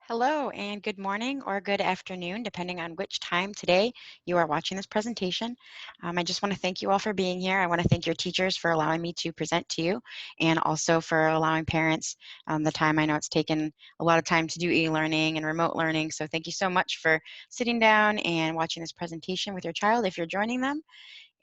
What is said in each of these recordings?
Hello and good morning or good afternoon, depending on which time today you are watching this presentation. I just want to thank you all for being here. I want to thank your teachers for allowing me to present to you and also for allowing parents the time. I know it's taken a lot of time to do e-learning and remote learning, so thank you so much for sitting down and watching this presentation with your child if you're joining them.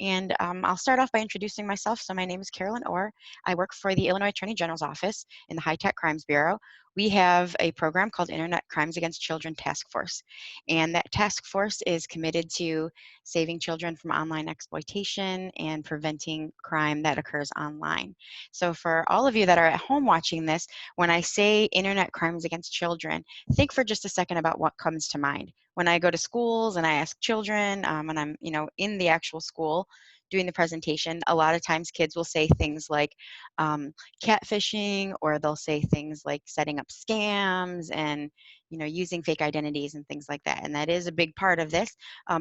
And I'll start off by introducing myself. So my name is Carolyn Orr. I work for the Illinois Attorney General's Office in the High Tech Crimes Bureau. We have a program called Internet Crimes Against Children Task Force. And that task force is committed to saving children from online exploitation and preventing crime that occurs online. So for all of you that are at home watching this, when I say Internet Crimes Against Children, think for just a second about what comes to mind. When I go to schools and I ask children, and I'm, in the actual school doing the presentation, a lot of times kids will say things like catfishing, or they'll say things like setting up scams and, using fake identities and things like that. And that is a big part of this.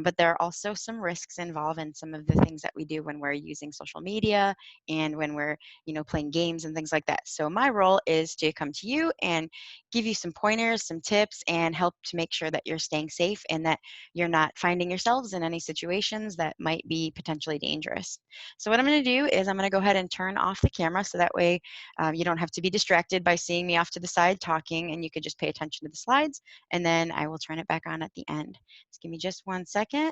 But there are also some risks involved in some of the things that we do when we're using social media and when we're, playing games and things like that. So my role is to come to you and give you some pointers, some tips, and help to make sure that you're staying safe and that you're not finding yourselves in any situations that might be potentially dangerous. So what I'm going to do is I'm going to go ahead and turn off the camera so that way you don't have to be distracted by seeing me off to the side talking, and you could just pay attention to the slides, and then I will turn it back on at the end. Just give me just 1 second.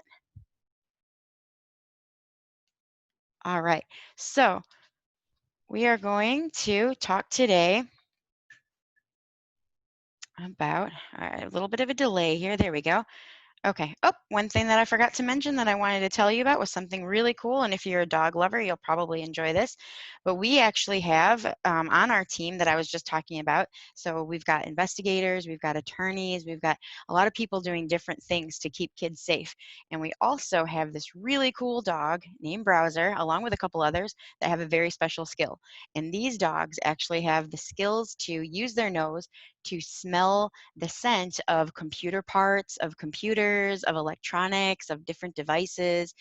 All right, so we are going to talk today about a little bit of a delay here. There we go. Okay. Oh, one thing that I forgot to mention that I wanted to tell you about was something really cool. And if you're a dog lover, you'll probably enjoy this. But we actually have on our team that I was just talking about. So we've got investigators, we've got attorneys, we've got a lot of people doing different things to keep kids safe. And we also have this really cool dog named Browser, along with a couple others that have a very special skill. And these dogs actually have the skills to use their nose to smell the scent of computer parts, of computers, of electronics, of different devices,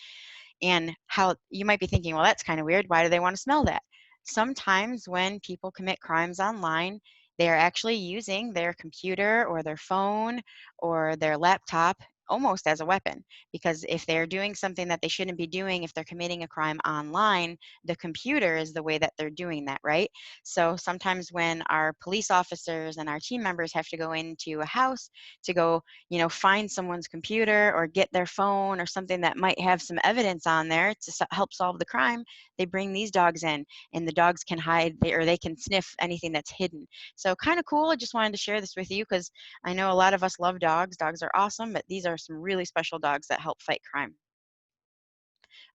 and how you might be thinking, well, that's kind of weird. Why do they want to smell that? Sometimes when people commit crimes online, they are actually using their computer or their phone or their laptop almost as a weapon, because if they're doing something that they shouldn't be doing, if they're committing a crime online, the computer is the way that they're doing that, right? So sometimes when our police officers and our team members have to go into a house to go, find someone's computer or get their phone or something that might have some evidence on there to help solve the crime, they bring these dogs in, and the dogs can hide or they can sniff anything that's hidden. So kind of cool. I just wanted to share this with you because I know a lot of us love dogs. Dogs are awesome, but these are some really special dogs that help fight crime.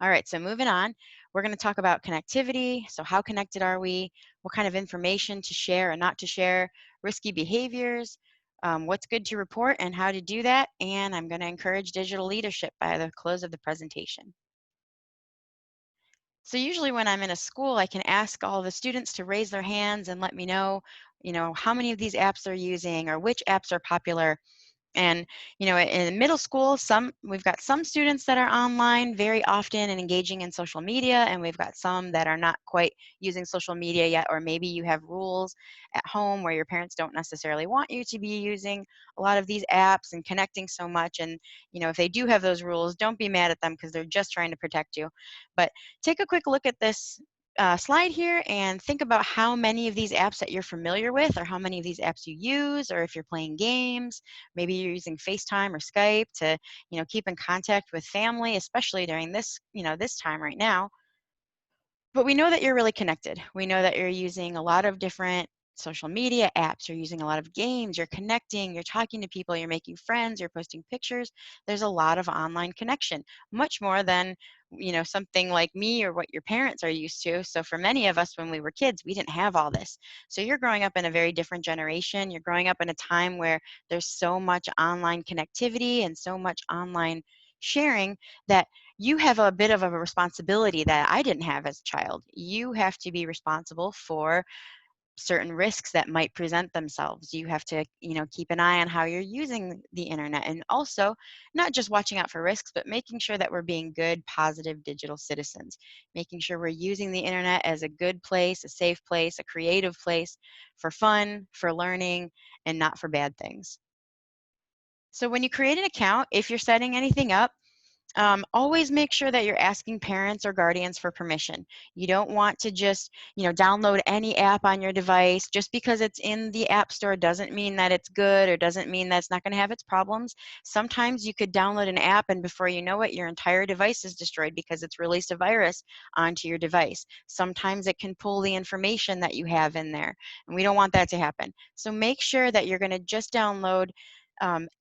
All right, so moving on, we're going to talk about connectivity. So how connected are we? What kind of information to share and not to share? Risky behaviors, what's good to report and how to do that. And I'm going to encourage digital leadership by the close of the presentation. So usually when I'm in a school, I can ask all the students to raise their hands and let me know, how many of these apps they're using or which apps are popular. And, in middle school, we've got some students that are online very often and engaging in social media, and we've got some that are not quite using social media yet, or maybe you have rules at home where your parents don't necessarily want you to be using a lot of these apps and connecting so much. And, if they do have those rules, don't be mad at them because they're just trying to protect you. But take a quick look at this slide here and think about how many of these apps that you're familiar with, or how many of these apps you use, or if you're playing games. Maybe you're using FaceTime or Skype to, keep in contact with family, especially during this, this time right now. But we know that you're really connected. We know that you're using a lot of different social media apps. You're using a lot of games. You're connecting. You're talking to people. You're making friends. You're posting pictures. There's a lot of online connection, much more than, something like me or what your parents are used to. So for many of us, when we were kids, we didn't have all this. So you're growing up in a very different generation. You're growing up in a time where there's so much online connectivity and so much online sharing that you have a bit of a responsibility that I didn't have as a child. You have to be responsible for certain risks that might present themselves. You have to, keep an eye on how you're using the internet, and also not just watching out for risks, but making sure that we're being good, positive digital citizens, making sure we're using the internet as a good place, a safe place, a creative place for fun, for learning, and not for bad things. So when you create an account, if you're setting anything up, always make sure that you're asking parents or guardians for permission. You don't want to just, download any app on your device. Just because it's in the App Store doesn't mean that it's good or doesn't mean that it's not going to have its problems. Sometimes you could download an app and before you know it, your entire device is destroyed because it's released a virus onto your device. Sometimes it can pull the information that you have in there, and we don't want that to happen. So make sure that you're going to just download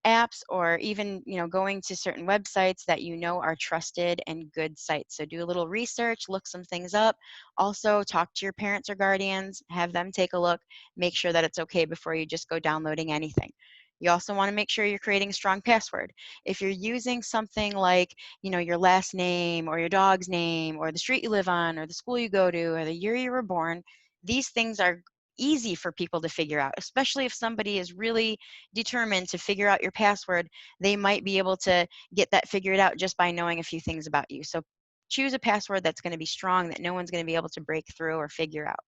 apps or even going to certain websites that are trusted and good sites. So do a little research, look some things up. Also talk to your parents or guardians, have them take a look, make sure that it's okay before you just go downloading anything. You also want to make sure you're creating a strong password. If you're using something like your last name or your dog's name or the street you live on or the school you go to or the year you were born, these things are easy for people to figure out, especially if somebody is really determined to figure out your password. They might be able to get that figured out just by knowing a few things about you. So choose a password that's going to be strong, that no one's going to be able to break through or figure out.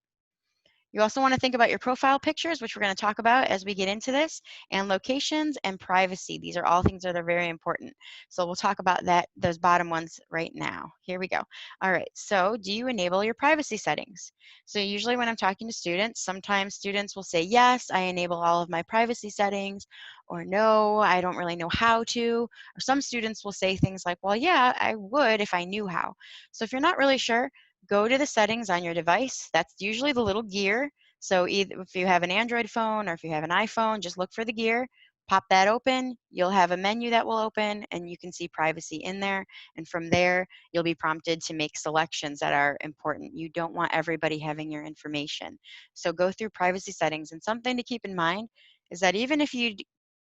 You also want to think about your profile pictures, which we're going to talk about as we get into this, and locations and privacy. These are all things that are very important. So we'll talk about those bottom ones right now. Here we go. All right, so do you enable your privacy settings? So usually when I'm talking to students, sometimes students will say, yes, I enable all of my privacy settings, or no, I don't really know how to. Or some students will say things like, well, yeah, I would if I knew how. So if you're not really sure, go to the settings on your device. That's usually the little gear. So either if you have an Android phone or if you have an iPhone, just look for the gear, pop that open. You'll have a menu that will open and you can see privacy in there. And from there, you'll be prompted to make selections that are important. You don't want everybody having your information. So go through privacy settings. And something to keep in mind is that even if you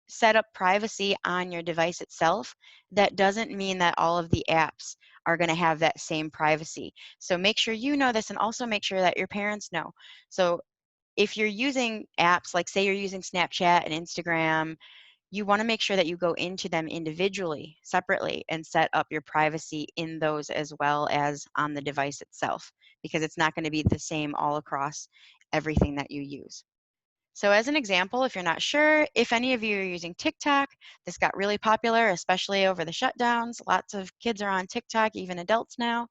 set up privacy on your device itself, that doesn't mean that all of the apps are going to have that same privacy. So make sure you know this and also make sure that your parents know. So if you're using apps, like say you're using Snapchat and Instagram, you want to make sure that you go into them individually, separately, and set up your privacy in those as well as on the device itself, because it's not going to be the same all across everything that you use. So as an example, if you're not sure, if any of you are using TikTok, this got really popular, especially over the shutdowns. Lots of kids are on TikTok, even adults now.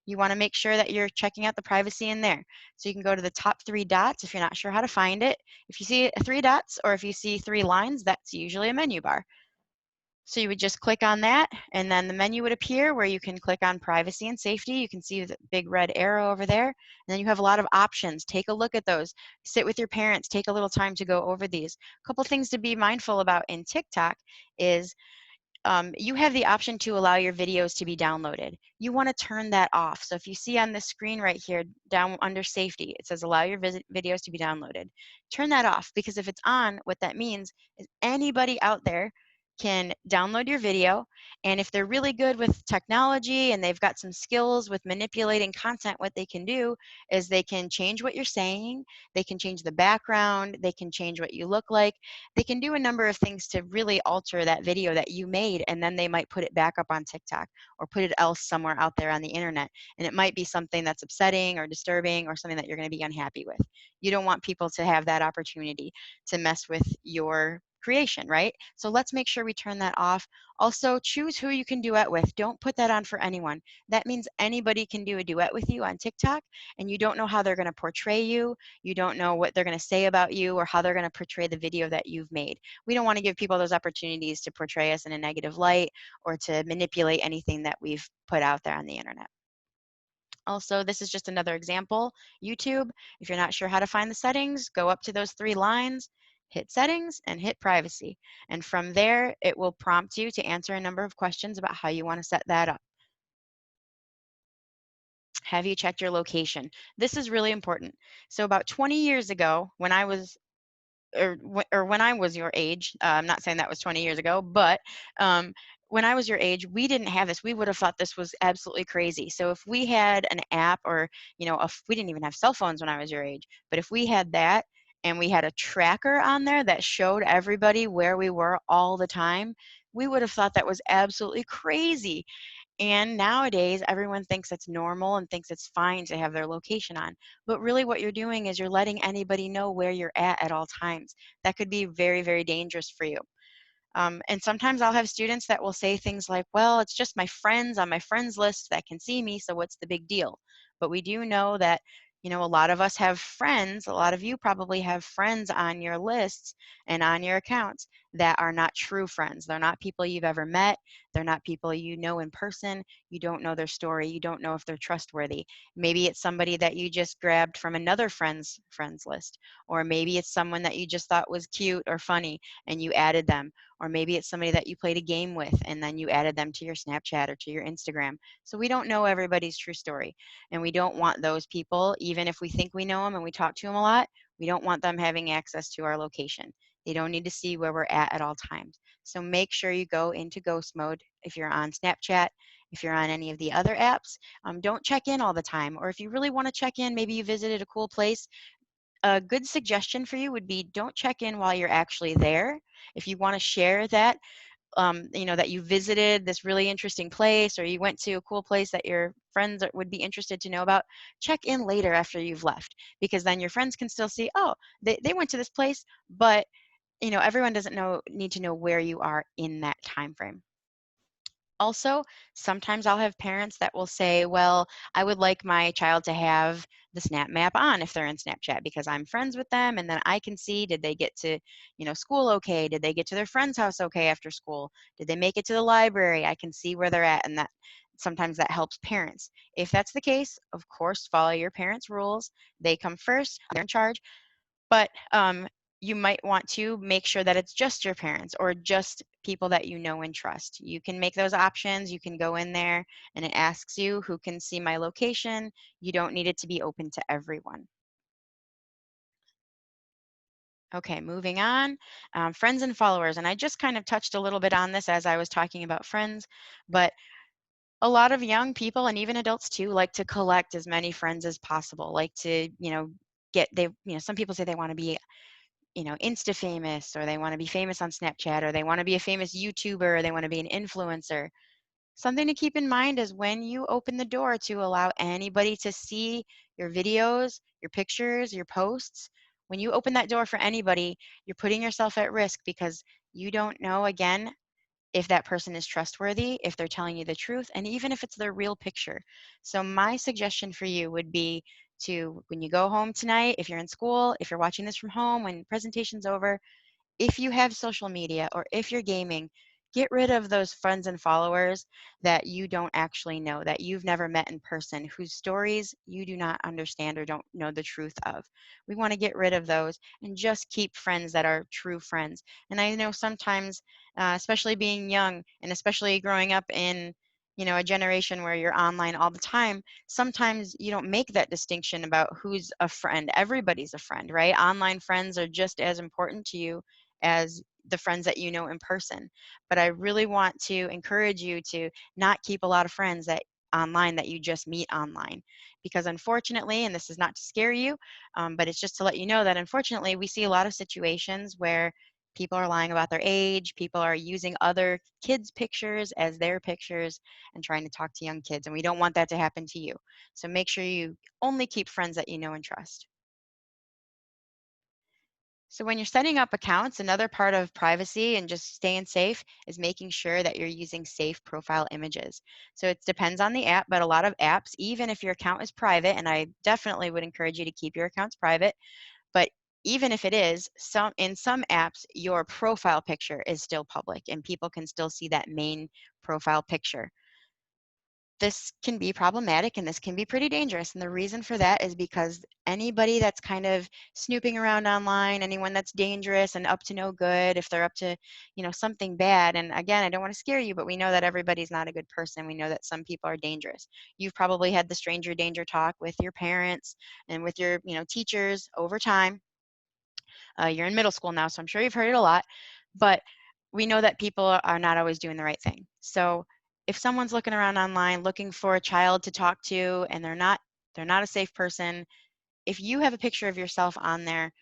You want to make sure that you're checking out the privacy in there. So you can go to the top three dots if you're not sure how to find it. If you see three dots or if you see three lines, that's usually a menu bar. So you would just click on that and then the menu would appear where you can click on privacy and safety. You can see the big red arrow over there. And then you have a lot of options. Take a look at those. Sit with your parents. Take a little time to go over these. A couple things to be mindful about in TikTok is you have the option to allow your videos to be downloaded. You want to turn that off. So if you see on the screen right here, down under safety, it says allow your videos to be downloaded. Turn that off, because if it's on, what that means is anybody out there can download your video, and if they're really good with technology and they've got some skills with manipulating content, what they can do is they can change what you're saying, they can change the background, they can change what you look like, they can do a number of things to really alter that video that you made, and then they might put it back up on TikTok or put it else somewhere out there on the internet. And it might be something that's upsetting or disturbing or something that you're going to be unhappy with. You don't want people to have that opportunity to mess with your creation, right? So let's make sure we turn that off. Also, choose who you can duet with. Don't put that on for anyone. That means anybody can do a duet with you on TikTok, and you don't know how they're going to portray you. You don't know what they're going to say about you or how they're going to portray the video that you've made. We don't want to give people those opportunities to portray us in a negative light or to manipulate anything that we've put out there on the internet. Also, this is just another example. YouTube, if you're not sure how to find the settings, go up to those three lines, hit settings, and hit privacy. And from there, it will prompt you to answer a number of questions about how you want to set that up. Have you checked your location? This is really important. So about 20 years ago, when I was or when I was your age, I'm not saying that was 20 years ago, but um, when I was your age, we didn't have this. We would have thought this was absolutely crazy. So if we had an app, or if we didn't even have cell phones when I was your age, but if we had that and we had a tracker on there that showed everybody where we were all the time, we would have thought that was absolutely crazy. And nowadays, everyone thinks it's normal and thinks it's fine to have their location on. But really, what you're doing is you're letting anybody know where you're at all times. That could be very, very dangerous for you. And sometimes I'll have students that will say things like, well, it's just my friends on my friends list that can see me, so what's the big deal? But we do know that, a lot of us have friends, a lot of you probably have friends on your lists and on your accounts that are not true friends. They're not people you've ever met. They're not people you know in person. You don't know their story. You don't know if they're trustworthy. Maybe it's somebody that you just grabbed from another friends list, or maybe it's someone that you just thought was cute or funny and you added them, or maybe it's somebody that you played a game with and then you added them to your Snapchat or to your Instagram. So we don't know everybody's true story, and we don't want those people, even if we think we know them and we talk to them a lot, we don't want them having access to our location. They don't need to see where we're at all times. So make sure you go into ghost mode if you're on Snapchat, if you're on any of the other apps. Don't check in all the time. Or if you really want to check in, maybe you visited a cool place, a good suggestion for you would be don't check in while you're actually there. If you want to share that, that you visited this really interesting place or you went to a cool place that your friends would be interested to know about, check in later after you've left, because then your friends can still see, oh, they went to this place, but everyone doesn't need to know where you are in that time frame. Also, sometimes I'll have parents that will say, well, I would like my child to have the Snap Map on if they're in Snapchat because I'm friends with them, and then I can see, did they get to, school okay? Did they get to their friend's house okay after school? Did they make it to the library? I can see where they're at, and that sometimes that helps parents. If that's the case, of course, follow your parents' rules. They come first, they're in charge. But you might want to make sure that it's just your parents or just people that you know and trust. You can make those options. You can go in there and it asks you who can see my location. You don't need it to be open to everyone. Okay, moving on. Friends and followers. And I just kind of touched a little bit on this as I was talking about friends, but a lot of young people and even adults too like to collect as many friends as possible, like to, some people say they want to be Insta famous, or they want to be famous on Snapchat, or they want to be a famous YouTuber, or they want to be an influencer. Something to keep in mind is when you open the door to allow anybody to see your videos, your pictures, your posts, when you open that door for anybody, you're putting yourself at risk because you don't know, again, if that person is trustworthy, if they're telling you the truth, and even if it's their real picture. So my suggestion for you would be to, when you go home tonight, if you're in school, if you're watching this from home, when presentation's over, if you have social media or if you're gaming, get rid of those friends and followers that you don't actually know, that you've never met in person, whose stories you do not understand or don't know the truth of. We want to get rid of those and just keep friends that are true friends. And I know sometimes, especially being young and especially growing up in a generation where you're online all the time, sometimes you don't make that distinction about who's a friend. Everybody's a friend, right? Online friends are just as important to you as the friends that you know in person. But I really want to encourage you to not keep a lot of friends that online that you just meet online, because unfortunately, and this is not to scare you, but it's just to let you know that unfortunately we see a lot of situations where people are lying about their age, people are using other kids' pictures as their pictures and trying to talk to young kids, and we don't want that to happen to you. So make sure you only keep friends that you know and trust. So when you're setting up accounts, another part of privacy and just staying safe is making sure that you're using safe profile images. So it depends on the app, but a lot of apps, even if your account is private, and I definitely would encourage you to keep your accounts private, but even if it is, in some apps, your profile picture is still public and people can still see that main profile picture. This can be problematic and this can be pretty dangerous. And the reason for that is because anybody that's kind of snooping around online, anyone that's dangerous and up to no good, if they're up to, something bad. And again, I don't want to scare you, but we know that everybody's not a good person. We know that some people are dangerous. You've probably had the stranger danger talk with your parents and with your, teachers over time. You're in middle school now, so I'm sure you've heard it a lot, but we know that people are not always doing the right thing. So if someone's looking around online looking for a child to talk to and they're not a safe person, if you have a picture of yourself on there,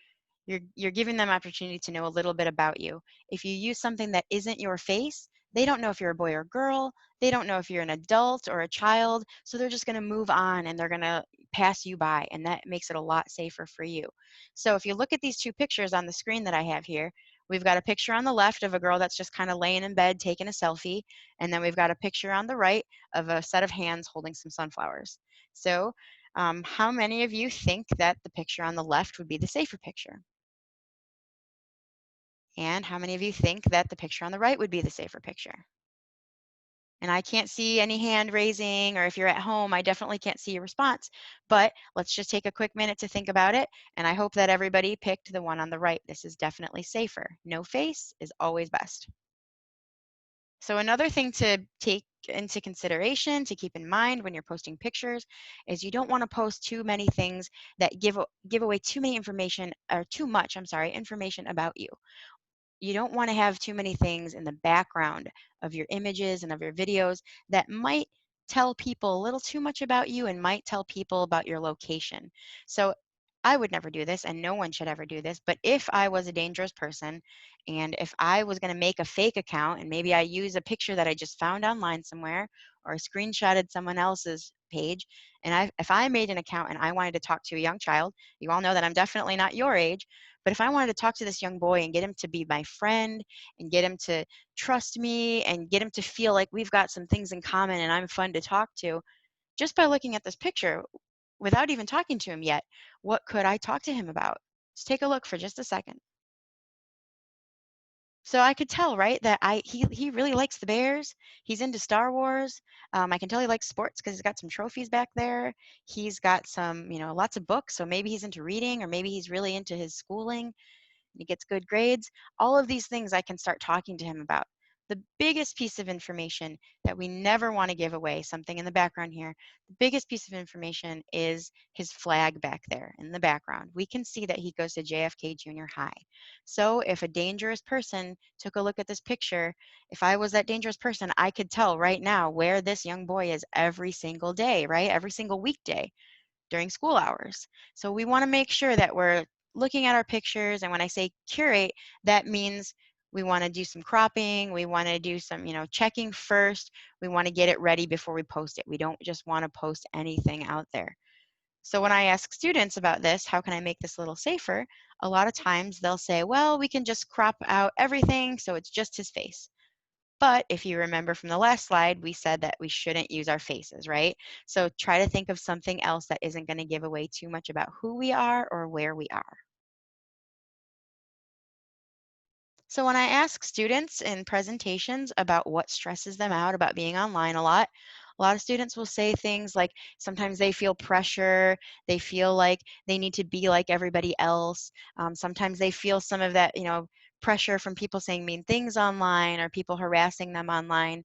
you're giving them opportunity to know a little bit about you. If you use something that isn't your face, they don't know if you're a boy or girl. They don't know if you're an adult or a child. So they're just going to move on and they're going to pass you by. And that makes it a lot safer for you. So if you look at these two pictures on the screen that I have here, We've got a picture on the left of a girl that's just kind of laying in bed taking a selfie, and then we've got a picture on the right of a set of hands holding some sunflowers. So how many of you think that the picture on the left would be the safer picture? And how many of you think that the picture on the right would be the safer picture? And I can't see any hand raising, or if you're at home, I definitely can't see your response. But let's just take a quick minute to think about it. And I hope that everybody picked the one on the right. This is definitely safer. No face is always best. So another thing to take into consideration, to keep in mind when you're posting pictures, is you don't want to post too many things that give away too many information, or too much, I'm sorry, information about you. You don't want to have too many things in the background of your images and of your videos that might tell people a little too much about you and might tell people about your location. So I would never do this, and no one should ever do this, but if I was a dangerous person and if I was going to make a fake account and maybe I use a picture that I just found online somewhere or screenshotted someone else's page, and if I made an account and I wanted to talk to a young child, you all know that I'm definitely not your age, but if I wanted to talk to this young boy and get him to be my friend and get him to trust me and get him to feel like we've got some things in common and I'm fun to talk to, just by looking at this picture, without even talking to him yet, what could I talk to him about? Just take a look for just a second. So I could tell, right, that he really likes the Bears. He's into Star Wars. I can tell he likes sports because he's got some trophies back there. He's got some, lots of books. So maybe he's into reading, or maybe he's really into his schooling. He gets good grades. All of these things I can start talking to him about. The biggest piece of information that we never want to give away, something in the background here, the biggest piece of information is his flag back there in the background. We can see that he goes to JFK Junior High. So if a dangerous person took a look at this picture, if I was that dangerous person, I could tell right now where this young boy is every single day, right? Every single weekday during school hours. So we want to make sure that we're looking at our pictures, and when I say curate, that means we want to do some cropping, we want to do some, checking first, we want to get it ready before we post it. We don't just want to post anything out there. So when I ask students about this, how can I make this a little safer? A lot of times they'll say, well, we can just crop out everything so it's just his face. But if you remember from the last slide, we said that we shouldn't use our faces, right? So try to think of something else that isn't going to give away too much about who we are or where we are. So when I ask students in presentations about what stresses them out about being online a lot of students will say things like sometimes they feel pressure, they feel like they need to be like everybody else. Sometimes they feel some of that, pressure from people saying mean things online or people harassing them online.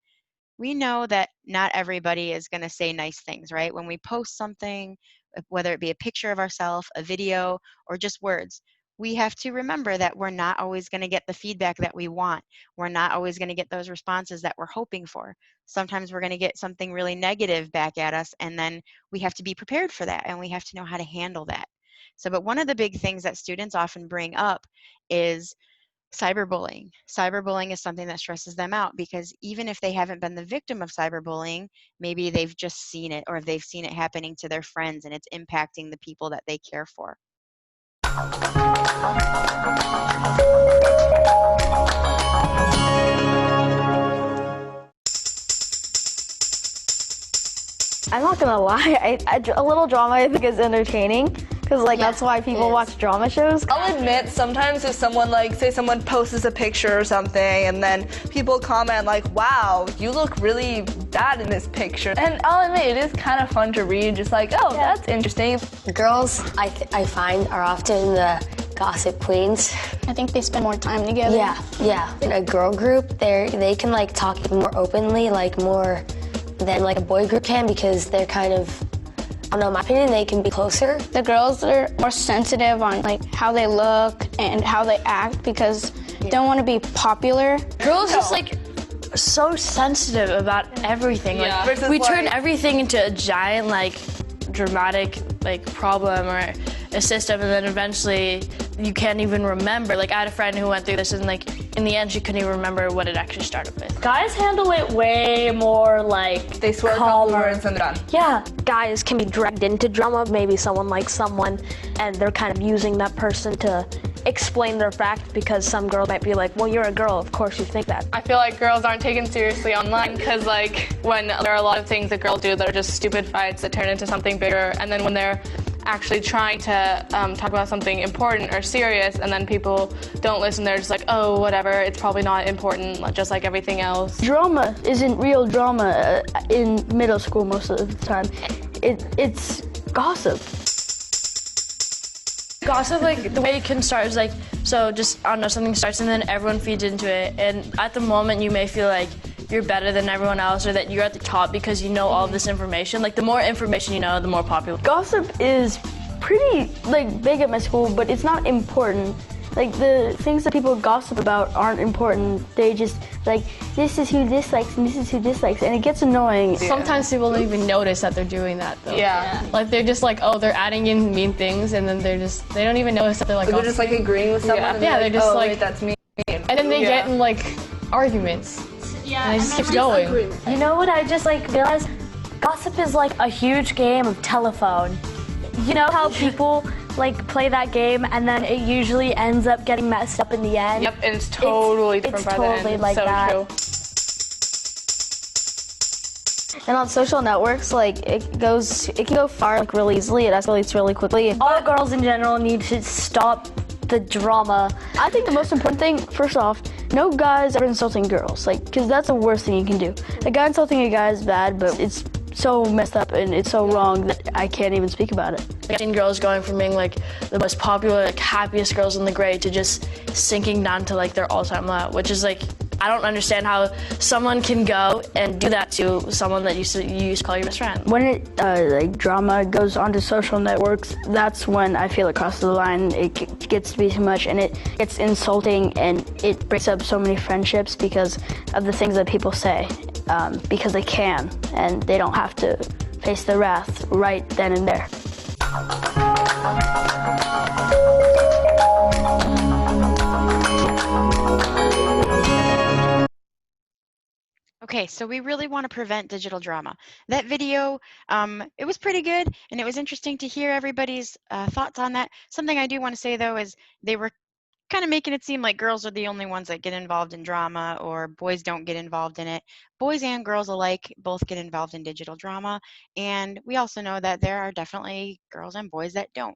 We know that not everybody is going to say nice things, right? When we post something, whether it be a picture of ourselves, a video, or just words, we have to remember that we're not always going to get the feedback that we want. We're not always going to get those responses that we're hoping for. Sometimes we're going to get something really negative back at us, and then we have to be prepared for that, and we have to know how to handle that. So, but one of the big things that students often bring up is cyberbullying. Cyberbullying is something that stresses them out because even if they haven't been the victim of cyberbullying, maybe they've just seen it, or they've seen it happening to their friends and it's impacting the people that they care for. I'm not gonna lie, a little drama I think is entertaining, because that's why people watch drama shows. I'll admit, sometimes if someone say someone posts a picture or something and then people comment like, wow, you look really bad in this picture. And I'll admit, it is kind of fun to read, just like, oh, that's interesting. Girls, I find, are often the gossip queens. I think they spend more time together. Yeah. In a girl group, they can talk even more openly, more than a boy group can, because they're kind of, I don't know, in my opinion, they can be closer. The girls are more sensitive on how they look and how they act because they don't want to be popular. Girls just so sensitive about everything. We turn everything into a giant dramatic problem or a system, and then eventually you can't even remember. I had a friend who went through this, and in the end she couldn't even remember what it actually started with. Guys handle it way more they swear a couple words and they're done. Yeah, guys can be dragged into drama. Maybe someone likes someone and they're kind of using that person to explain their fact because some girl might be like, well, you're a girl, of course you think that. I feel like girls aren't taken seriously online because like when there are a lot of things that girls do that are just stupid fights that turn into something bigger, and then when they're actually trying to talk about something important or serious, and then people don't listen, they're just like, oh, whatever, it's probably not important, just like everything else. Drama isn't real drama in middle school most of the time. It's gossip. Gossip, like, the way it can start is like, so just, I don't know, something starts and then everyone feeds into it. And at the moment, you may feel like you're better than everyone else or that you're at the top because you know all of this information. Like, the more information you know, the more popular. Gossip is pretty, like, big at my school, but it's not important. Like, the things that people gossip about aren't important. They just, like, this is who dislikes and this is who dislikes, and it gets annoying. Yeah. Sometimes people don't even notice that they're doing that, though. Yeah. Like, they're just like, oh, they're adding in mean things, and then they don't even notice that they're like, they're just like agreeing with someone. And they're just oh, like, wait, that's mean. And then they get in like arguments. Yeah. And it just keeps going. You know what I just like realized? Gossip is like a huge game of telephone. You know how people like play that game and then it usually ends up getting messed up in the end? Yep, and it's totally different by the end. It's totally like so that. True. And on social networks, like, it can go far, like, really easily. It escalates really quickly. All girls in general need to stop the drama. I think the most important thing, first off, no guys are insulting girls, like, because that's the worst thing you can do. A guy insulting a guy is bad, but it's so messed up and it's so wrong that I can't even speak about it. I've seen girls going from being like the most popular, like happiest girls in the grade to just sinking down to like their all-time low, which is like, I don't understand how someone can go and do that to someone that you used to call your best friend. When like drama goes onto social networks, that's when I feel it crosses the line. It gets to be too much and it gets insulting and it breaks up so many friendships because of the things that people say, because they can and they don't have to face the wrath right then and there. Okay, so we really want to prevent digital drama. That video, it was pretty good, and it was interesting to hear everybody's thoughts on that. Something I do want to say, though, is they were kind of making it seem like girls are the only ones that get involved in drama or boys don't get involved in it. Boys and girls alike both get involved in digital drama, and we also know that there are definitely girls and boys that don't.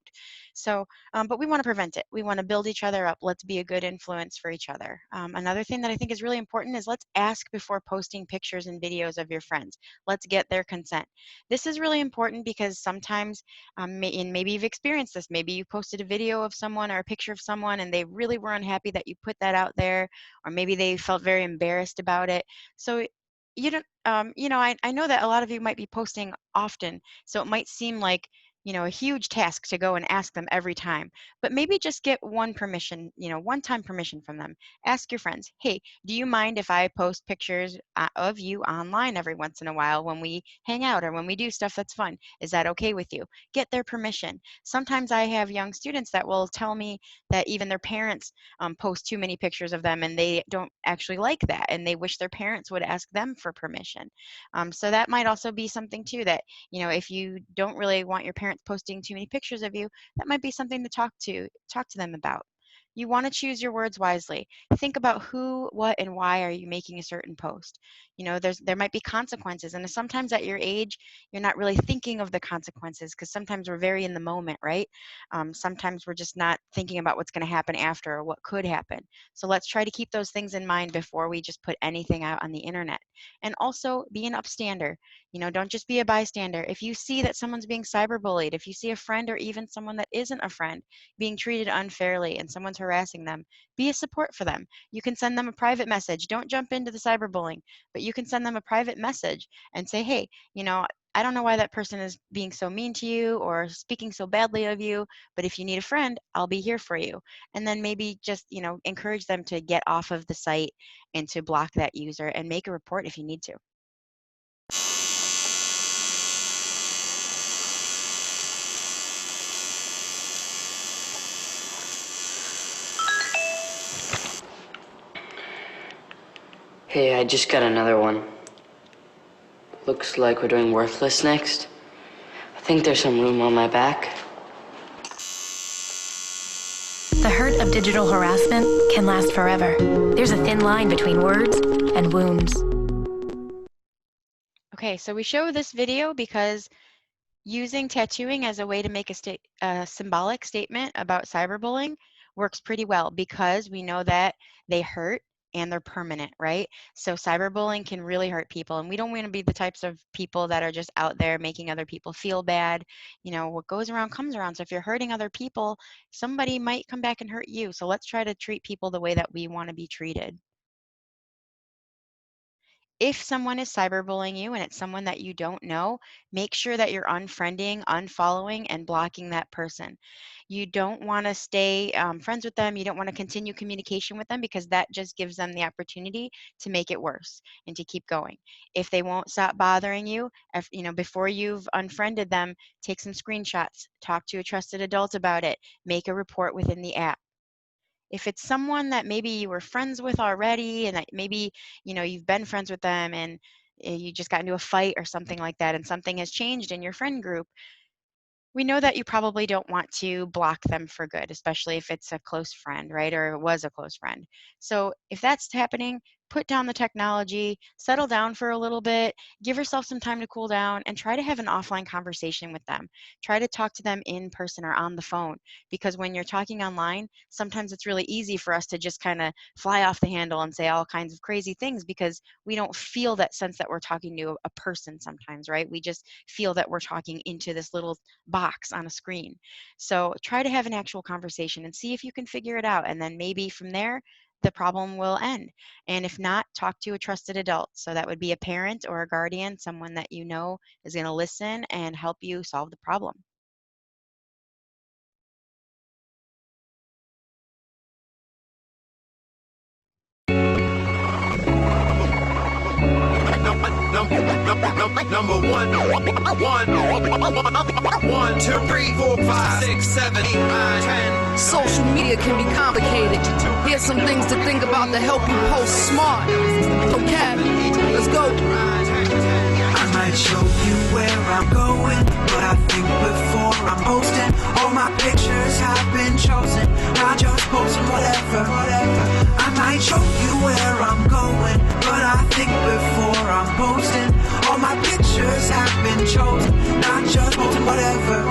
So, but we want to prevent it. We want to build each other up. Let's be a good influence for each other. Another thing that I think is really important is let's ask before posting pictures and videos of your friends. Let's get their consent. This is really important because sometimes, and maybe you've experienced this, maybe you posted a video of someone or a picture of someone and they really were unhappy that you put that out there, or maybe they felt very embarrassed about it. So you don't, I know that a lot of you might be posting often, so it might seem like, a huge task to go and ask them every time, but maybe just get one permission, one-time permission from them. Ask your friends, hey, do you mind if I post pictures of you online every once in a while when we hang out or when we do stuff that's fun? Is that okay with you? Get their permission. Sometimes I have young students that will tell me that even their parents post too many pictures of them and they don't actually like that and they wish their parents would ask them for permission. So that might also be something too that, if you don't really want your parents posting too many pictures of you, that might be something to talk to them about. You want to choose your words wisely. Think about who, what, and why are you making a certain post. There might be consequences, and sometimes at your age, you're not really thinking of the consequences because sometimes we're very in the moment, right? Sometimes we're just not thinking about what's going to happen after or what could happen. So let's try to keep those things in mind before we just put anything out on the internet. And also be an upstander. Don't just be a bystander. If you see that someone's being cyberbullied, if you see a friend or even someone that isn't a friend being treated unfairly and someone's harassing them, be a support for them. You can send them a private message. Don't jump into the cyberbullying, but you can send them a private message and say, hey, I don't know why that person is being so mean to you or speaking so badly of you, but if you need a friend, I'll be here for you. And then maybe just, encourage them to get off of the site and to block that user and make a report if you need to. Hey, I just got another one. Looks like we're doing Worthless next. I think there's some room on my back. The The hurt of digital harassment can last forever. There's a thin line between words and wounds. Okay, so we show this video because using tattooing as a way to make a symbolic statement about cyberbullying works pretty well because we know that they hurt and they're permanent, right? So cyberbullying can really hurt people, and we don't want to be the types of people that are just out there making other people feel bad. You know, what goes around comes around. So if you're hurting other people, somebody might come back and hurt you. So let's try to treat people the way that we want to be treated. If someone is cyberbullying you and it's someone that you don't know, make sure that you're unfriending, unfollowing, and blocking that person. You don't want to stay friends with them. You don't want to continue communication with them because that just gives them the opportunity to make it worse and to keep going. If they won't stop bothering you, before you've unfriended them, take some screenshots, talk to a trusted adult about it, make a report within the app. If it's someone that maybe you were friends with already and that maybe, you've been friends with them and you just got into a fight or something like that and something has changed in your friend group, we know that you probably don't want to block them for good, especially if it's a close friend, right? Or it was a close friend. So if that's happening, put down the technology, settle down for a little bit, give yourself some time to cool down, and try to have an offline conversation with them. Try to talk to them in person or on the phone, because when you're talking online, sometimes it's really easy for us to just kind of fly off the handle and say all kinds of crazy things because we don't feel that sense that we're talking to a person sometimes, right? We just feel that we're talking into this little box on a screen. So try to have an actual conversation and see if you can figure it out. And then maybe from there, the problem will end. And if not, talk to a trusted adult. So that would be a parent or a guardian, someone that you know is going to listen and help you solve the problem. Number 1, 2, 3, 4, 5, 6, 7, 8, 9, 10. Social media can be complicated. Here's some things to think about to help you post smart. Okay, let's go. I might show you where I'm going, but I think before I'm posting, all my pictures have been chosen. I just posting whatever. I might show you where I'm going, but I think before I'm posting, all my pictures have been chosen. Not just posting whatever.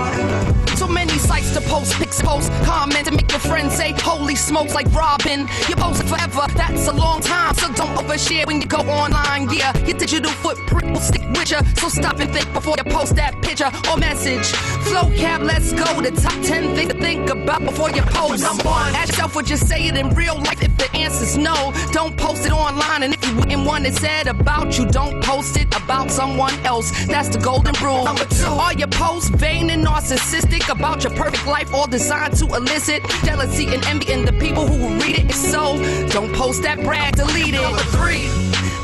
So many sites to post, pics, post, comment, and make your friends say, holy smokes, like Robin. You post forever, that's a long time, so don't overshare when you go online. Yeah, your digital footprint will stick with you, so stop and think before you post that picture or message. Flow cab, let's go. The top 10 things to think about before you post. Ask yourself, would you say it in real life? If the answer's no, don't post it online. And if you wouldn't want it said about you, don't post it about someone else. That's the golden rule. Number 2, are your posts vain and narcissistic about your perfect life, all designed to elicit jealousy and envy in the people who will read it? If so, don't post that brag, delete it. Number 3,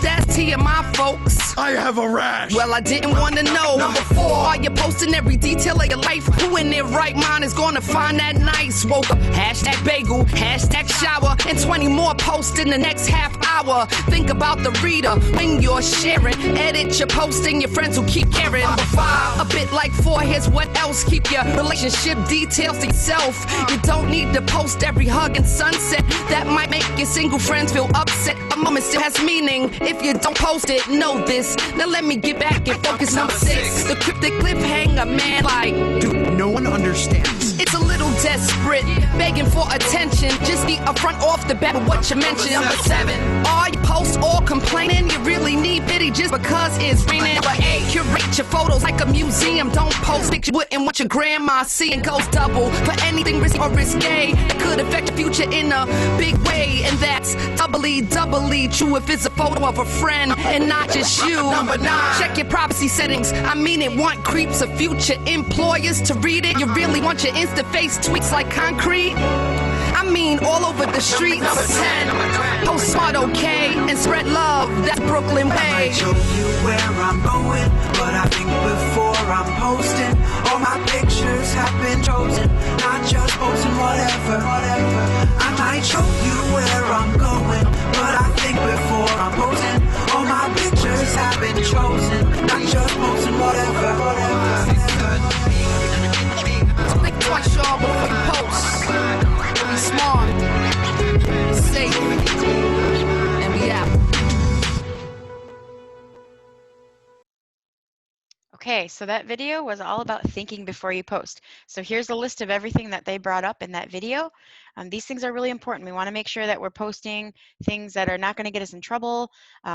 that's TMI, folks. I have a rash. Well, I didn't want to know. Number 4, are you posting every detail of your life? Who in their right mind is gonna find that nice? Woke up, hashtag bagel, hashtag shower, and 20 more posts in the next half hour. Think about the reader when you're sharing. Edit your posting, your friends will keep caring. Number 5, a bit like 4, here's what else. Keep your relationship details to yourself. You don't need to post every hug and sunset. That might make your single friends feel upset. A moment still has meaning if you don't post it. Know this. Now let me get back and focus. Number 6, the cryptic cliffhanger, man. Like, dude, no one understands. It's a little desperate, begging for attention. Just be upfront off the bat with what you mentioned. Number 7, are you post all complaining? You really need pity just because it's raining. Number 8, curate your photos like a museum. Don't post pictures you wouldn't want your grandma seeing. Goes double for anything risky or risque that could affect your future in a big way. And that's doubly true if it's a photo of a friend and not just you. Number 9, check your privacy settings. I mean it. Want creeps or future employers to read it? You really want your Insta face tweets like concrete? I mean all over the streets. Number 10, post smart, okay, and spread love. That's Brooklyn way. I might show you where I'm going, but I think before I'm posting, all my pictures have been chosen. Not just posting whatever. I might show you where I'm going, but I think before I'm posting, all my pictures have been chosen. Not just posting whatever. Think twice, y'all, before you post. Be smart. Okay, so that video was all about thinking before you post. So here's a list of everything that they brought up in that video. These things are really important. We want to make sure that we're posting things that are not going to get us in trouble.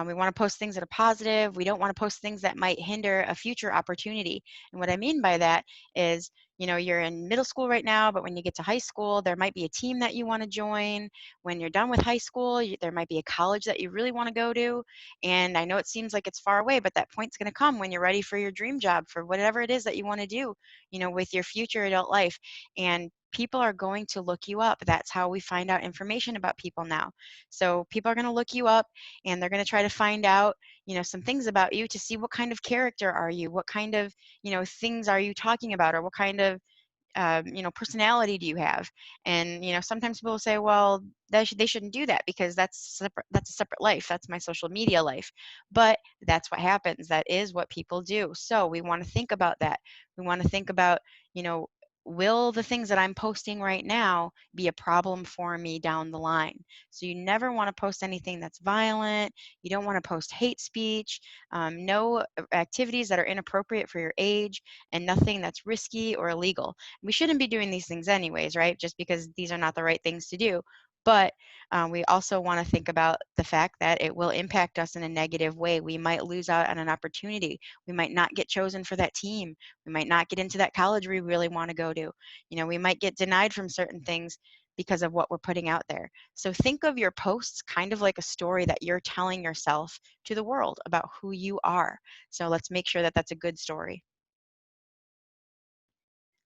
We want to post things that are positive. We don't want to post things that might hinder a future opportunity. And what I mean by that is, you know, you're in middle school right now, but when you get to high school, there might be a team that you want to join. When you're done with high school, there might be a college that you really want to go to. And I know it seems like it's far away, but that point's going to come when you're ready for your dream job, for whatever it is that you want to do, you know, with your future adult life. And people are going to look you up. That's how we find out information about people now. So people are going to look you up and they're going to try to find out, you know, some things about you to see what kind of character are you, what kind of, you know, things are you talking about, or what kind of you know, personality do you have? And you know, sometimes people say, well, they shouldn't do that because that's a separate life. That's my social media life. But that's what happens. That is what people do. So we want to think about that. We want to think about, you know, will the things that I'm posting right now be a problem for me down the line? So you never want to post anything that's violent. You don't want to post hate speech, no activities that are inappropriate for your age, and nothing that's risky or illegal. We shouldn't be doing these things anyways, right? Just because these are not the right things to do. But we also want to think about the fact that it will impact us in a negative way. We might lose out on an opportunity. We might not get chosen for that team. We might not get into that college we really want to go to. You know, we might get denied from certain things because of what we're putting out there. So think of your posts kind of like a story that you're telling yourself to the world about who you are. So let's make sure that that's a good story.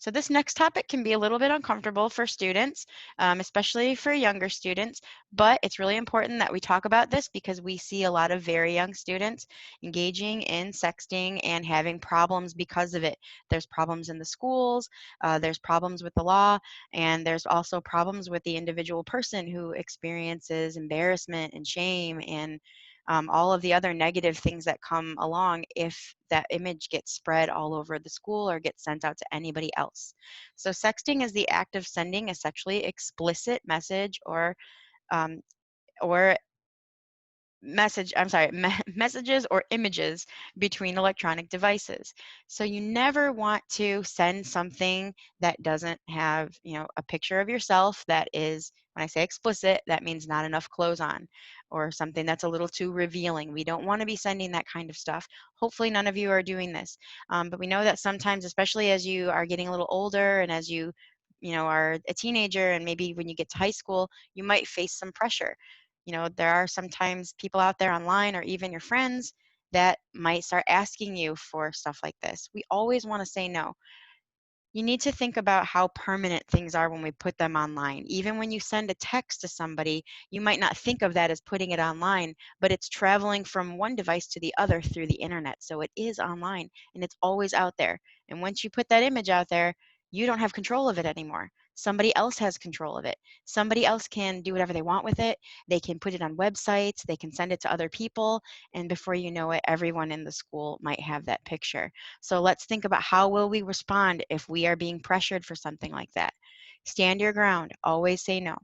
So this next topic can be a little bit uncomfortable for students, especially for younger students, but it's really important that we talk about this because we see a lot of very young students engaging in sexting and having problems because of it. There's problems in the schools, there's problems with the law, and there's also problems with the individual person who experiences embarrassment and shame and all of the other negative things that come along if that image gets spread all over the school or gets sent out to anybody else. So sexting is the act of sending a sexually explicit message um, or messages or images between electronic devices. So you never want to send something that doesn't have, you know, a picture of yourself that is, when I say explicit, that means not enough clothes on, or something that's a little too revealing. We don't want to be sending that kind of stuff. Hopefully none of you are doing this. But we know that sometimes, especially as you are getting a little older and as you know, are a teenager and maybe when you get to high school, you might face some pressure. You know, there are sometimes people out there online or even your friends that might start asking you for stuff like this. We always want to say no. You need to think about how permanent things are when we put them online. Even when you send a text to somebody, you might not think of that as putting it online, but it's traveling from one device to the other through the internet. So it is online and it's always out there. And once you put that image out there, you don't have control of it anymore. Somebody else has control of it. Somebody else can do whatever they want with it. They can put it on websites, they can send it to other people, and before you know it, everyone in the school might have that picture. So let's think about how will we respond if we are being pressured for something like that. Stand your ground, always say no.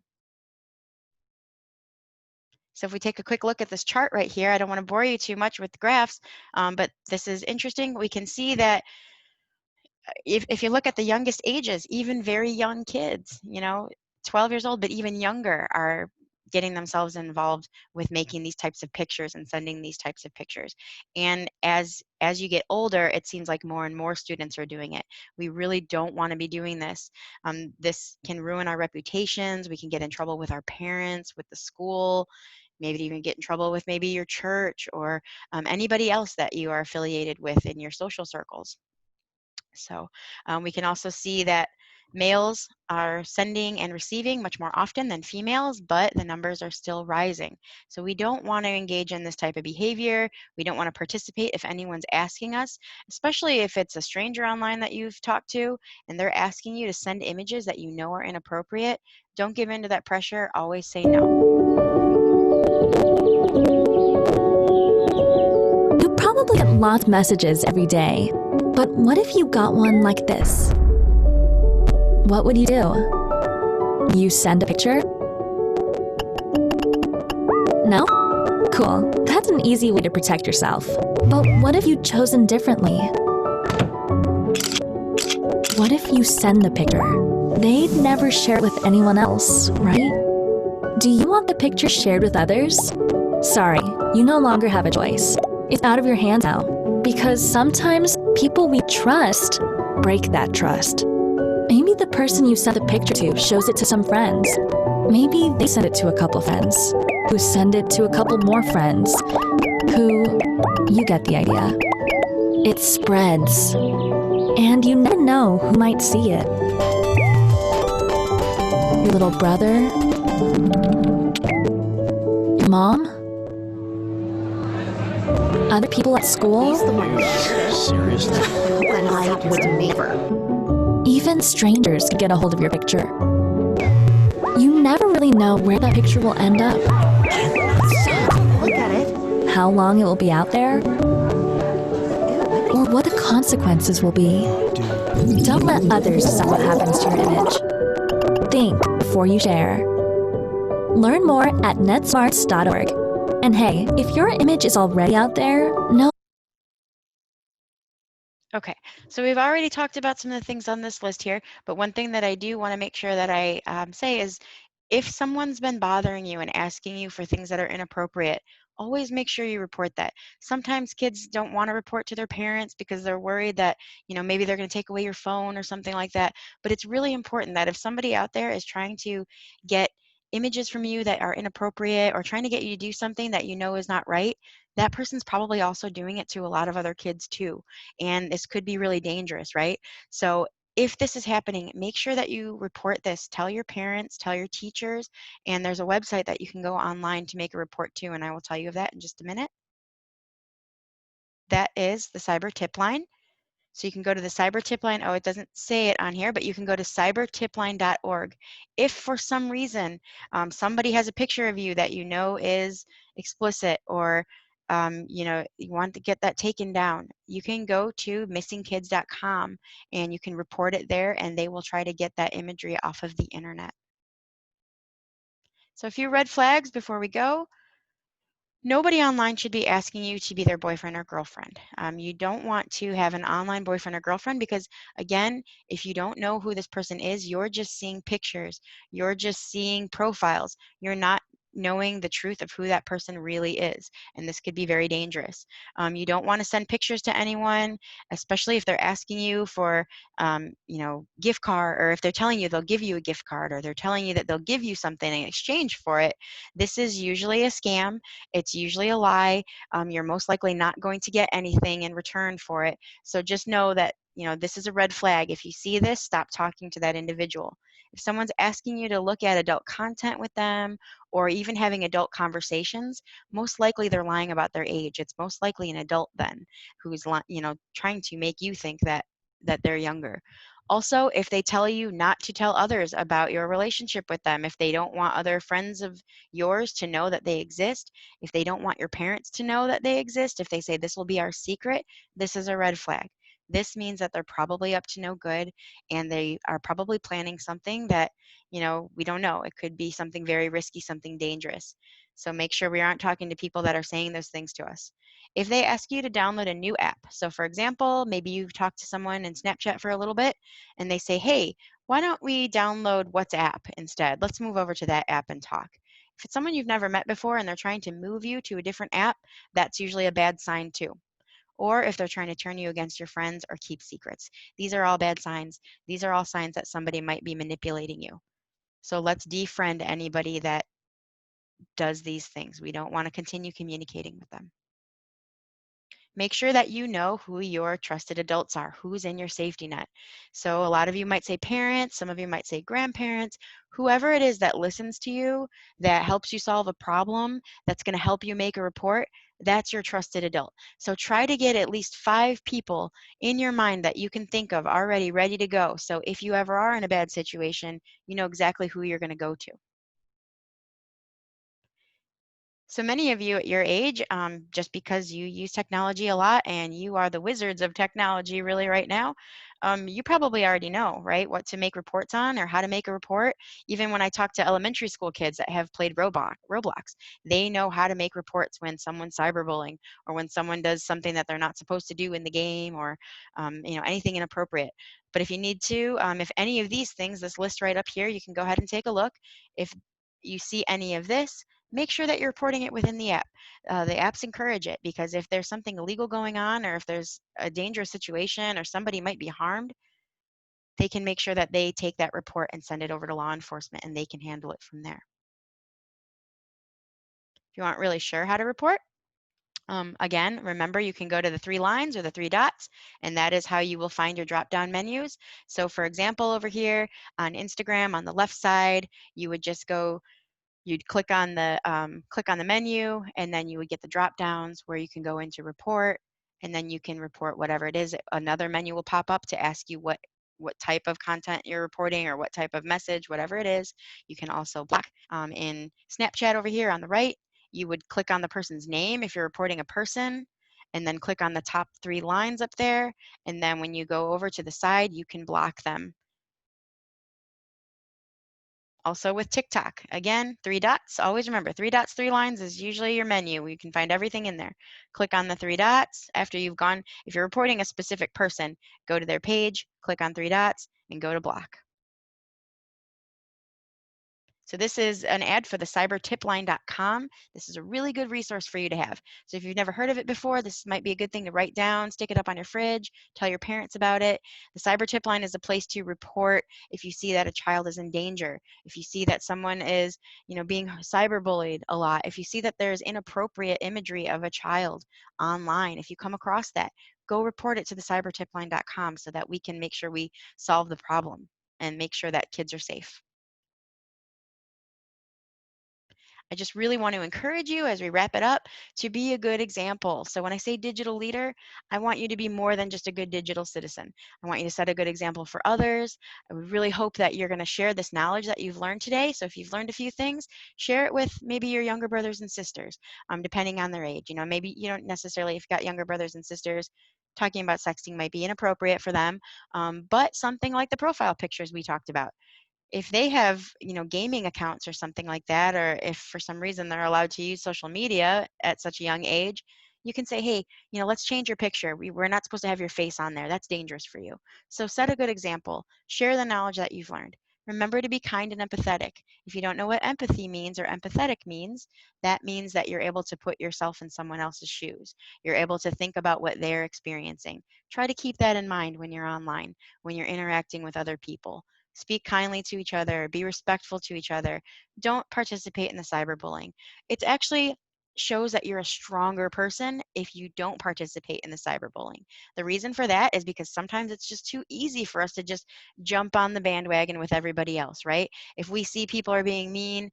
So if we take a quick look at this chart right here, I don't want to bore you too much with the graphs, but this is interesting. We can see that if you look at the youngest ages, even very young kids, you know, 12 years old, but even younger, are getting themselves involved with making these types of pictures and sending these types of pictures. And as you get older, it seems like more and more students are doing it. We really don't want to be doing this. This can ruin our reputations. We can get in trouble with our parents, with the school, maybe even get in trouble with maybe your church or anybody else that you are affiliated with in your social circles. So we can also see that males are sending and receiving much more often than females, but the numbers are still rising. So we don't want to engage in this type of behavior. We don't want to participate if anyone's asking us, especially if it's a stranger online that you've talked to and they're asking you to send images that you know are inappropriate. Don't give in to that pressure. Always say no. You probably get lots of messages every day. But what if you got one like this? What would you do? You send a picture? No? Cool. That's an easy way to protect yourself. But what if you'd chosen differently? what if you send the picture? They'd never share it with anyone else, right? Do you want the picture shared with others? Sorry, you no longer have a choice. It's out of your hands now. Because sometimes people we trust break that trust. Maybe the person you sent the picture to shows it to some friends. Maybe they send it to a couple friends, who send it to a couple more friends, who... You get the idea. It spreads. And you never know who might see it. Your little brother? Your mom? Other people at school? Seriously? And I would never. Even strangers can get a hold of your picture. You never really know where that picture will end up. Look at it. How long it will be out there? Or what the consequences will be. Don't let others decide what happens to your image. Think before you share. Learn more at netsmarts.org. And hey, if your image is already out there, no. Okay, so we've already talked about some of the things on this list here, but one thing that I do want to make sure that I say is if someone's been bothering you and asking you for things that are inappropriate, always make sure you report that. Sometimes kids don't want to report to their parents because they're worried that, maybe they're going to take away your phone or something like that. But it's really important that if somebody out there is trying to get images from you that are inappropriate or trying to get you to do something that you know is not right, that person's probably also doing it to a lot of other kids too. And this could be really dangerous, right? So if this is happening, make sure that you report this. Tell your parents, tell your teachers, and there's a website that you can go online to make a report to, and I will tell you of that in just a minute. That is the Cyber Tip Line. So you can go to the Cyber Tip Line. Oh, it doesn't say it on here, but you can go to cybertipline.org. If for some reason somebody has a picture of you that you know is explicit or you want to get that taken down, you can go to missingkids.com and you can report it there and they will try to get that imagery off of the internet. So a few red flags before we go. Nobody online should be asking you to be their boyfriend or girlfriend. You don't want to have an online boyfriend or girlfriend because, again, if you don't know who this person is, you're just seeing pictures. You're just seeing profiles. You're not knowing the truth of who that person really is, and this could be very dangerous. You don't want to send pictures to anyone, especially if they're asking you for, gift card, or if they're telling you they'll give you a gift card, or they're telling you that they'll give you something in exchange for it. This is usually a scam. It's usually a lie. You're most likely not going to get anything in return for it. So just know that, this is a red flag. If you see this, stop talking to that individual. If someone's asking you to look at adult content with them or even having adult conversations, most likely they're lying about their age. It's most likely an adult then who's, trying to make you think that they're younger. Also, if they tell you not to tell others about your relationship with them, if they don't want other friends of yours to know that they exist, if they don't want your parents to know that they exist, if they say this will be our secret, this is a red flag. This means that they're probably up to no good and they are probably planning something that, we don't know. It could be something very risky, something dangerous. So make sure we aren't talking to people that are saying those things to us. If they ask you to download a new app, so for example, maybe you've talked to someone in Snapchat for a little bit and they say, hey, why don't we download WhatsApp instead? Let's move over to that app and talk. If it's someone you've never met before and they're trying to move you to a different app, that's usually a bad sign too. Or if they're trying to turn you against your friends or keep secrets. These are all bad signs. These are all signs that somebody might be manipulating you. So let's defriend anybody that does these things. We don't want to continue communicating with them. Make sure that you know who your trusted adults are, who's in your safety net. So a lot of you might say parents, some of you might say grandparents, whoever it is that listens to you, that helps you solve a problem, that's going to help you make a report, that's your trusted adult. So try to get at least 5 people in your mind that you can think of already ready to go. So if you ever are in a bad situation, you know exactly who you're going to go to. So many of you at your age, just because you use technology a lot and you are the wizards of technology really right now, you probably already know, right, what to make reports on or how to make a report. Even when I talk to elementary school kids that have played Roblox, they know how to make reports when someone's cyberbullying or when someone does something that they're not supposed to do in the game or anything inappropriate. But if you need to, if any of these things, this list right up here, you can go ahead and take a look. If you see any of this, make sure that you're reporting it within the app. The apps encourage it because if there's something illegal going on or if there's a dangerous situation or somebody might be harmed, they can make sure that they take that report and send it over to law enforcement and they can handle it from there. If you aren't really sure how to report, again, remember you can go to the 3 lines or the 3 dots, and that is how you will find your drop-down menus. So for example, over here on Instagram on the left side, you would just go you'd click on the menu, and then you would get the drop downs where you can go into report, and then you can report whatever it is. Another menu will pop up to ask you what type of content you're reporting or what type of message, whatever it is. You can also block. In Snapchat over here on the right, you would click on the person's name if you're reporting a person, and then click on the top 3 lines up there, and then when you go over to the side, you can block them. Also with TikTok, again, 3 dots. Always remember, 3 dots, 3 lines is usually your menu. You can find everything in there. Click on the 3 dots. After you've gone, if you're reporting a specific person, go to their page, click on 3 dots, and go to block. So this is an ad for the cybertipline.com. This is a really good resource for you to have. So if you've never heard of it before, this might be a good thing to write down, stick it up on your fridge, tell your parents about it. The cyber tip line is a place to report if you see that a child is in danger, if you see that someone is, being cyberbullied a lot, if you see that there's inappropriate imagery of a child online, if you come across that, go report it to the cybertipline.com so that we can make sure we solve the problem and make sure that kids are safe. I just really want to encourage you as we wrap it up to be a good example. So when I say digital leader, I want you to be more than just a good digital citizen. I want you to set a good example for others. I really hope that you're going to share this knowledge that you've learned today. So if you've learned a few things, share it with maybe your younger brothers and sisters, depending on their age. Maybe you don't necessarily, if you've got younger brothers and sisters, talking about sexting might be inappropriate for them, but something like the profile pictures we talked about, if they have gaming accounts or something like that, or if for some reason they're allowed to use social media at such a young age, you can say, hey, let's change your picture. We're not supposed to have your face on there. That's dangerous for you. So set a good example. Share the knowledge that you've learned. Remember to be kind and empathetic. If you don't know what empathy means or empathetic means, that means that you're able to put yourself in someone else's shoes. You're able to think about what they're experiencing. Try to keep that in mind when you're online, when you're interacting with other people. Speak kindly to each other, be respectful to each other. Don't participate in the cyberbullying. It actually shows that you're a stronger person if you don't participate in the cyberbullying. The reason for that is because sometimes it's just too easy for us to just jump on the bandwagon with everybody else, right? If we see people are being mean,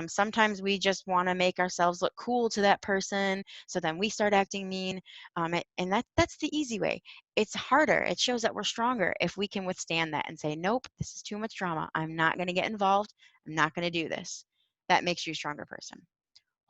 sometimes we just want to make ourselves look cool to that person, so then we start acting mean, and that's the easy way. It's harder. It shows that we're stronger if we can withstand that and say, nope, this is too much drama. I'm not going to get involved. I'm not going to do this. That makes you a stronger person.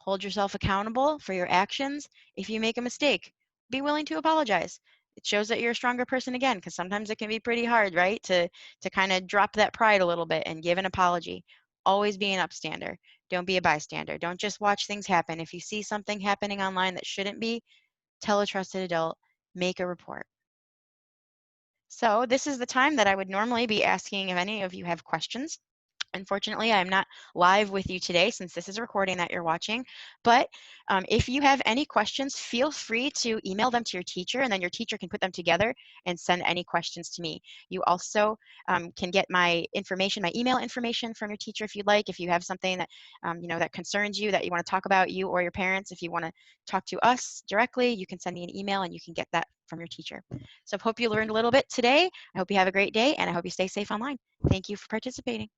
Hold yourself accountable for your actions. If you make a mistake, be willing to apologize. It shows that you're a stronger person again, because sometimes it can be pretty hard, right, to kind of drop that pride a little bit and give an apology. Always be an upstander. Don't be a bystander. Don't just watch things happen. If you see something happening online that shouldn't be, tell a trusted adult, make a report. So this is the time that I would normally be asking if any of you have questions. Unfortunately, I'm not live with you today since this is a recording that you're watching, but if you have any questions, feel free to email them to your teacher, and then your teacher can put them together and send any questions to me. You also can get my information, my email information from your teacher if you'd like. If you have something that, that concerns you, that you want to talk about, you or your parents, if you want to talk to us directly, you can send me an email and you can get that from your teacher. So I hope you learned a little bit today. I hope you have a great day, and I hope you stay safe online. Thank you for participating.